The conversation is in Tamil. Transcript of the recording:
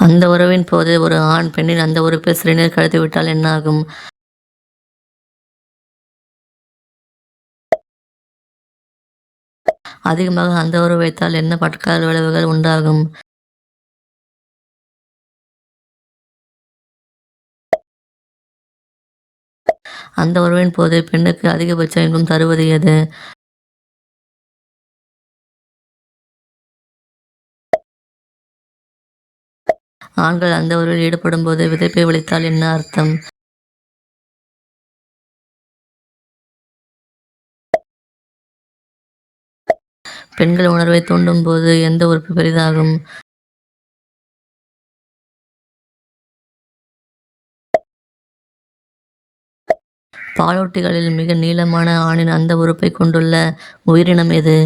அந்த உறவின் போது ஒரு ஆண் பெண்ணின் அந்த உறுப்பில் சிறுநீர் கழித்துவிட்டால் என்ன ஆகும்? அதிகமாக அந்த உறவு வைத்தால் என்ன பக்கவிளைவுகள் விளைவுகள் உண்டாகும்? அந்த உறவின் போது பெண்ணுக்கு அதிகபட்ச இன்பம் தருவது எது? ஆண்கள் அந்த உறவில் ஈடுபடும்போது விதைப்பை வலித்தால் என்ன அர்த்தம்? பெண்கள் உணர்வை தூண்டும்போது எந்த உறுப்பு பெரிதாகும்? பாலூட்டிகளில் மிக நீளமான ஆணின் அந்த உறுப்பை கொண்டுள்ள உயிரினம் எது?